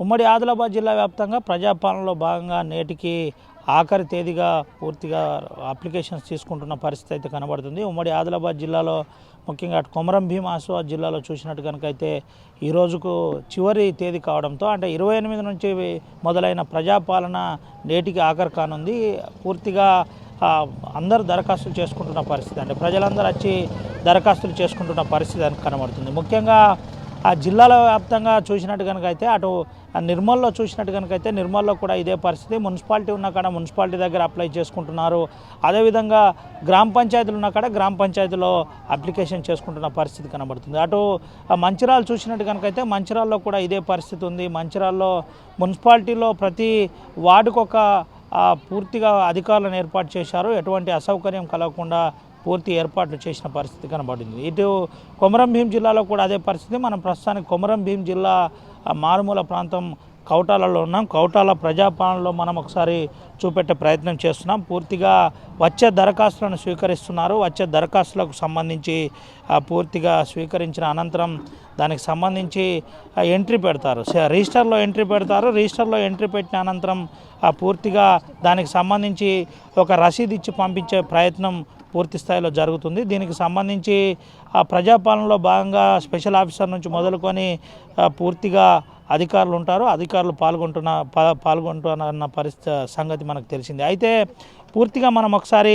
ఉమ్మడి ఆదిలాబాద్ జిల్లా వ్యాప్తంగా ప్రజాపాలనలో భాగంగా నేటికి ఆఖరి తేదీగా పూర్తిగా అప్లికేషన్స్ తీసుకుంటున్న పరిస్థితి అయితే కనబడుతుంది. ఉమ్మడి ఆదిలాబాద్ జిల్లాలో ముఖ్యంగా అటు కొమరం భీం ఆసిఫాబాద్ జిల్లాలో చూసినట్టు కనుక అయితే ఈ రోజుకు చివరి తేదీ కావడంతో అంటే 28 నుంచి మొదలైన ప్రజాపాలన నేటికి ఆఖరి కానుంది. పూర్తిగా అందరూ దరఖాస్తులు చేసుకుంటున్న పరిస్థితి, అంటే ప్రజలందరూ వచ్చి దరఖాస్తులు చేసుకుంటున్న పరిస్థితి అని కనబడుతుంది. ముఖ్యంగా ఆ జిల్లాల వ్యాప్తంగా చూసినట్టు కనుక అయితే అటు నిర్మల్లో చూసినట్టు కనుక అయితే నిర్మల్లో కూడా ఇదే పరిస్థితి. మున్సిపాలిటీ ఉన్న కాడ మున్సిపాలిటీ దగ్గర అప్లై చేసుకుంటున్నారు. అదేవిధంగా గ్రామ పంచాయతీలు ఉన్న కాడ గ్రామ పంచాయతీలో అప్లికేషన్ చేసుకుంటున్న పరిస్థితి కనబడుతుంది. అటు మంచిర్యాల చూసినట్టు కనుక అయితే మంచిర్యాలలో కూడా ఇదే పరిస్థితి ఉంది. మంచిర్యాలలో మున్సిపాలిటీలో ప్రతి వార్డుకొక పూర్తిగా అధికారులను ఏర్పాటు చేశారు. ఎటువంటి అసౌకర్యం కలగకుండా పూర్తి ఏర్పాట్లు చేసిన పరిస్థితి కనబడింది. ఇటు కొమరం భీం జిల్లాలో కూడా అదే పరిస్థితి. మనం ప్రస్తుతానికి కొమరం భీం జిల్లా మారుమూల ప్రాంతం కౌటాలలో ఉన్నాం. కౌటాల ప్రజాపాలనలో మనం ఒకసారి చూపెట్టే ప్రయత్నం చేస్తున్నాం. పూర్తిగా వచ్చే దరఖాస్తులను స్వీకరిస్తున్నారు. వచ్చే దరఖాస్తులకు సంబంధించి పూర్తిగా స్వీకరించిన అనంతరం దానికి సంబంధించి ఎంట్రీ పెడతారు. రిజిస్టర్లో ఎంట్రీ పెడతారు. రిజిస్టర్లో ఎంట్రీ పెట్టిన అనంతరం పూర్తిగా దానికి సంబంధించి ఒక రసీదు ఇచ్చి పంపించే ప్రయత్నం పూర్తి స్థాయిలో జరుగుతుంది. దీనికి సంబంధించి ప్రజాపాలనలో భాగంగా స్పెషల్ ఆఫీసర్ నుంచి మొదలుకొని పూర్తిగా అధికారులు ఉంటారు. అధికారులు పాల్గొంటున్న పరిస్థితి సంగతి మనకు తెలిసింది. అయితే పూర్తిగా మనం ఒకసారి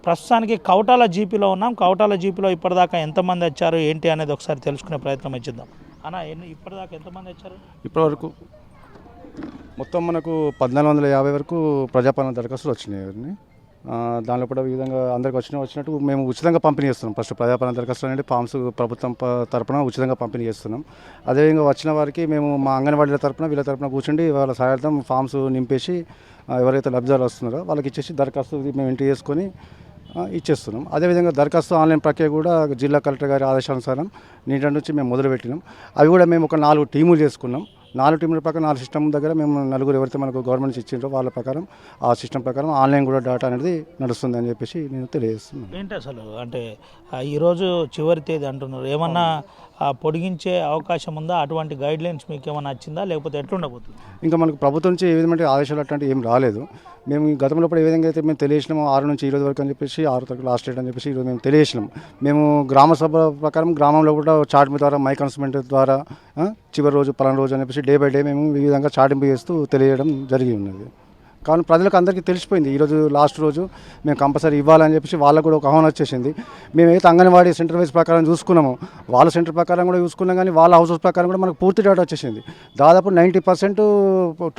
ప్రస్తుతానికి కౌటాల జీపీలో ఉన్నాం. కౌటాల జీపీలో ఇప్పటిదాకా ఎంతమంది వచ్చారు ఏంటి అనేది ఒకసారి తెలుసుకునే ప్రయత్నం ఇచ్చిద్దాం. అన్న, ఇప్పటిదాకా ఎంతమంది వచ్చారు? ఇప్పటివరకు మొత్తం మనకు 1450 వరకు ప్రజాపాలన దరఖాస్తులు వచ్చినాయి. దానిలో కూడా ఈ విధంగా అందరికి వచ్చినట్టు మేము ఉచితంగా పంపిణీ చేస్తున్నాం. ఫస్ట్ ప్రజాపాలన దరఖాస్తులు అనేది ఫామ్స్ ప్రభుత్వం తరపున ఉచితంగా పంపిణీ చేస్తున్నాం. అదేవిధంగా వచ్చిన వారికి మేము మా అంగన్వాడీల తరపున వీళ్ళ తరపున కూర్చుండి వాళ్ళ సహాయార్థం ఫామ్స్ నింపేసి ఎవరైతే లబ్ధిదారులు వస్తున్నారో వాళ్ళకి ఇచ్చేసి దరఖాస్తు మేము ఎంట్రీ చేసుకొని ఇచ్చేస్తున్నాం. అదేవిధంగా దరఖాస్తు ఆన్లైన్ ప్రక్రియ కూడా జిల్లా కలెక్టర్ గారి ఆదేశానుసారం నిన్నటి నుంచి మేము మొదలుపెట్టినాం. అవి కూడా మేము ఒక 4 టీములు చేసుకున్నాం. 4 టీముల ప్రకారం 4 సిస్టమ్ దగ్గర మేము నలుగురు ఎవరైతే మనకు గవర్నమెంట్ ఇచ్చిండ్రో వాళ్ళ ప్రకారం ఆ సిస్టమ్ ప్రకారం ఆన్లైన్ కూడా డేటా అనేది నడుస్తుంది అని చెప్పేసి నేను తెలియజేస్తున్నాను. ఏంటి అసలు అంటే ఈరోజు చివరి తేదీ అంటున్నారు, ఏమన్నా పొడిగించే అవకాశం ఉందా? అటువంటి గైడ్ లైన్స్ మీకు ఏమైనా వచ్చిందా, లేకపోతే ఎట్లుండబోతుంది? ఇంకా మనకు ప్రభుత్వం నుంచి ఏ విధమైన ఆదేశాలు అట్లాంటివి ఏం రాలేదు. మేము గతంలో కూడా ఏ విధంగా అయితే మేము తెలియజేసినాము 6 నుంచి 20 వరకు అని చెప్పేసి 6 తారీఖు లాస్ట్ డేట్ అని చెప్పేసి ఈరోజు మేము తెలియజేసినాం. మేము గ్రామ సభ ప్రకారం గ్రామంలో కూడా చాటింపు ద్వారా మైక్ అనౌన్స్మెంట్ ద్వారా చివరి రోజు పలానా రోజు అని చెప్పేసి డే బై డే మేము ఈ విధంగా చాటింపు చేస్తూ తెలియజేయడం జరిగి ఉన్నది. కానీ ప్రజలకు అందరికీ తెలిసిపోయింది ఈరోజు లాస్ట్ రోజు మేము కంపల్సరీ ఇవ్వాలని చెప్పేసి వాళ్ళకు కూడా ఒక ఆహ్వానం వచ్చేసింది. మేమైతే అంగన్వాడీ సెంటర్ వైజ్ ప్రకారం చూసుకున్నాము, వాళ్ళ సెంటర్ ప్రకారం కూడా చూసుకున్నాం. కానీ వాళ్ళ హౌసెస్ ప్రకారం కూడా మనకు పూర్తి డేటా వచ్చేసింది. దాదాపు 90%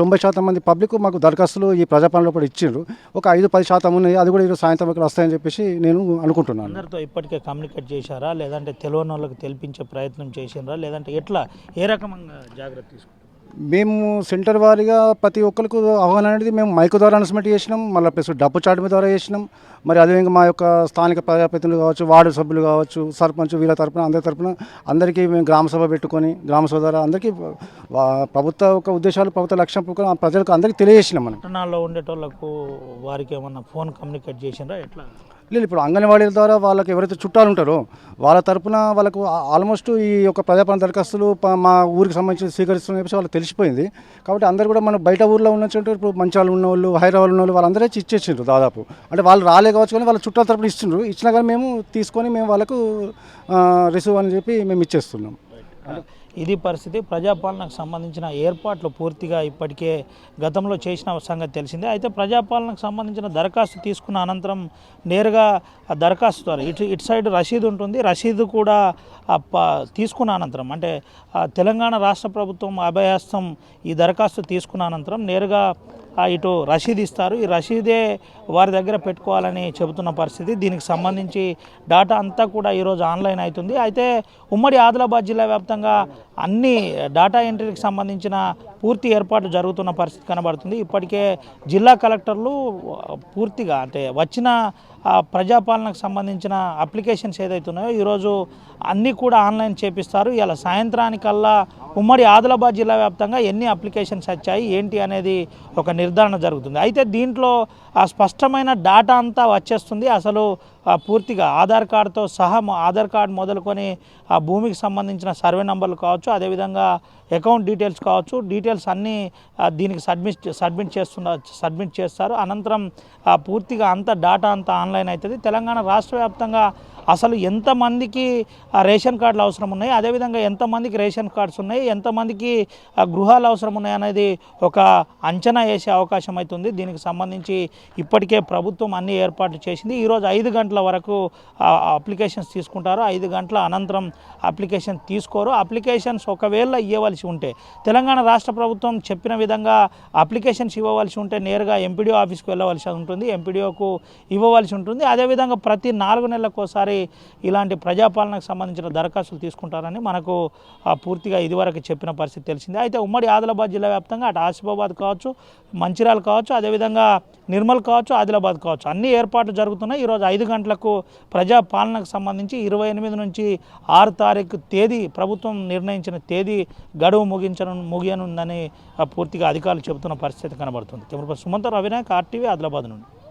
90% మంది పబ్లిక్ మాకు దరఖాస్తులు ఈ ప్రజాపాలనలో కూడా ఇచ్చిండ్రు. ఒక 5-10% ఉన్నాయి, అది కూడా ఈరోజు సాయంత్రం వరకు వస్తాయని చెప్పేసి నేను అనుకుంటున్నాను. అందరితో ఇప్పటికే కమ్యూనికేట్ చేశారా, లేదంటే తెలియని వాళ్ళకి తెలిపించే ప్రయత్నం చేసినారా, లేదంటే ఎట్లా ఏ రకంగా జాగ్రత్త తీసుకుంటారు? మేము సెంటర్ వారీగా ప్రతి ఒక్కరికి ఆహ్వానం అనేది మేము మైక్ ద్వారా అనౌన్స్మెంట్ చేసినాం. మళ్ళీ ప్లస్ డబ్బు చాటింపు ద్వారా చేసినాం. మరి అదేవిధంగా మా యొక్క స్థానిక ప్రజాప్రతినిధులు కావచ్చు, వార్డు సభ్యులు కావచ్చు, సర్పంచ్ వీళ్ళ తరపున అందరి తరపున అందరికీ మేము గ్రామ సభ పెట్టుకొని గ్రామ సభ ద్వారా అందరికీ ప్రభుత్వ యొక్క ఉద్దేశాలు ప్రభుత్వ లక్ష్యం ప్రజలకు అందరికీ తెలియజేసినాం. మనం పట్టణాల్లో ఉండేటోళ్ళకు వారికి ఏమన్నా ఫోన్ కమ్యూనికేట్ చేసినారా ఎట్లా? లేదు, ఇప్పుడు అంగన్వాడీల ద్వారా వాళ్ళకి ఎవరైతే చుట్టాలు ఉంటారో వాళ్ళ తరపున వాళ్ళకు ఆల్మోస్ట్ ఈ యొక్క ప్రజాపాలన దరఖాస్తులు మా ఊరికి సంబంధించి స్వీకరిస్తున్న చెప్పేసి వాళ్ళకి తెలిసిపోయింది. కాబట్టి అందరూ కూడా మన బయట ఊర్లో ఉన్నట్టు ఇప్పుడు మంచాలు ఉన్న వాళ్ళు, హైదరాబాద్ ఉన్న వాళ్ళు వాళ్ళందరూ ఇచ్చేసిండ్రు దాదాపు. అంటే వాళ్ళు రాలే కావచ్చు కానీ వాళ్ళ చుట్టాల తరపున ఇచ్చిండ్రు. ఇచ్చినా కానీ మేము తీసుకొని మేము వాళ్ళకు రిసీవ్ అని చెప్పి మేము ఇచ్చేస్తున్నాం. ఇది పరిస్థితి. ప్రజాపాలనకు సంబంధించిన ఏర్పాట్లు పూర్తిగా ఇప్పటికే గతంలో చేసిన సంగతి తెలిసిందే. అయితే ప్రజాపాలనకు సంబంధించిన దరఖాస్తు తీసుకున్న అనంతరం నేరుగా ఆ దరఖాస్తు ద్వారా ఇటు సైడ్ రసీదు ఉంటుంది. రసీదు కూడా తీసుకున్న అనంతరం అంటే తెలంగాణ రాష్ట్ర ప్రభుత్వం అభయహస్తం ఈ దరఖాస్తు తీసుకున్న అనంతరం నేరుగా ఇటు రసీదు ఇస్తారు. ఈ రసీదే వారి దగ్గర పెట్టుకోవాలని చెబుతున్న పరిస్థితి. దీనికి సంబంధించి డాటా అంతా కూడా ఈరోజు ఆన్లైన్ అవుతుంది. అయితే ఉమ్మడి ఆదిలాబాద్ జిల్లా వ్యాప్తంగా అన్ని డాటా ఎంట్రీకి సంబంధించిన పూర్తి ఏర్పాటు జరుగుతున్న పరిస్థితి కనబడుతుంది. ఇప్పటికే జిల్లా కలెక్టర్లు పూర్తిగా అంటే వచ్చిన ప్రజాపాలనకు సంబంధించిన అప్లికేషన్స్ ఏదైతే ఉన్నాయో ఈరోజు అన్నీ కూడా ఆన్లైన్ చేపిస్తారు. ఇలా సాయంత్రానికల్లా ఉమ్మడి ఆదిలాబాద్ జిల్లా వ్యాప్తంగా ఎన్ని అప్లికేషన్స్ వచ్చాయి ఏంటి అనేది ఒక నిర్ధారణ జరుగుతుంది. అయితే దీంట్లో స్పష్టమైన డాటా అంతా వచ్చేస్తుంది. అసలు పూర్తిగా ఆధార్ కార్డుతో సహా ఆధార్ కార్డు మొదలుకొని ఆ భూమికి సంబంధించిన సర్వే నంబర్లు కావచ్చు, అదేవిధంగా అకౌంట్ డీటెయిల్స్ కావచ్చు, డీటెయిల్స్ అన్నీ దీనికి సబ్మిట్ చేస్తారు. అనంతరం పూర్తిగా అంత డేటా అంతా ఆన్లైన్ అవుతుంది. తెలంగాణ రాష్ట్ర వ్యాప్తంగా అసలు ఎంతమందికి రేషన్ కార్డులు అవసరం ఉన్నాయి, అదేవిధంగా ఎంతమందికి రేషన్ కార్డ్స్ ఉన్నాయి, ఎంతమందికి గృహాలు అవసరం ఉన్నాయి అనేది ఒక అంచనా వేసే అవకాశం అవుతుంది. దీనికి సంబంధించి ఇప్పటికే ప్రభుత్వం అన్ని ఏర్పాట్లు చేసింది. ఈరోజు 5 గంటల వరకు అప్లికేషన్స్ తీసుకుంటారు. 5 గంటల అనంతరం అప్లికేషన్ తీసుకోరు. అప్లికేషన్స్ ఒకవేళ ఇవ్వవలసి ఉంటే తెలంగాణ రాష్ట్ర ప్రభుత్వం చెప్పిన విధంగా అప్లికేషన్స్ ఇవ్వవలసి ఉంటే నేరుగా ఎంపీడీఓ ఆఫీస్కి వెళ్ళవలసి ఉంటుంది, ఎంపీడీఓకు ఇవ్వవలసి ఉంటుంది. అదేవిధంగా ప్రతి 4 నెలలకోసారి ఇలాంటి ప్రజాపాలనకు సంబంధించిన దరఖాస్తులు తీసుకుంటారని మనకు పూర్తిగా ఇదివరకు చెప్పిన పరిస్థితి తెలిసిందే. అయితే ఉమ్మడి ఆదిలాబాద్ జిల్లా వ్యాప్తంగా అటు ఆసిఫాబాద్ కావచ్చు, మంచిర్యాల కావచ్చు, అదేవిధంగా నిర్మల్ కావచ్చు, ఆదిలాబాద్ కావచ్చు, అన్ని ఏర్పాట్లు జరుగుతున్నాయి. ఈరోజు 5 గంటలకు ప్రజాపాలనకు సంబంధించి 28 నుంచి 6 తారీఖు తేదీ ప్రభుత్వం నిర్ణయించిన తేదీ గడువు ముగియనుందని పూర్తిగా అధికారులు చెబుతున్న పరిస్థితి కనబడుతుంది. Camera person Sumanth, Ravinayak, RTV, Adilabad నుండి.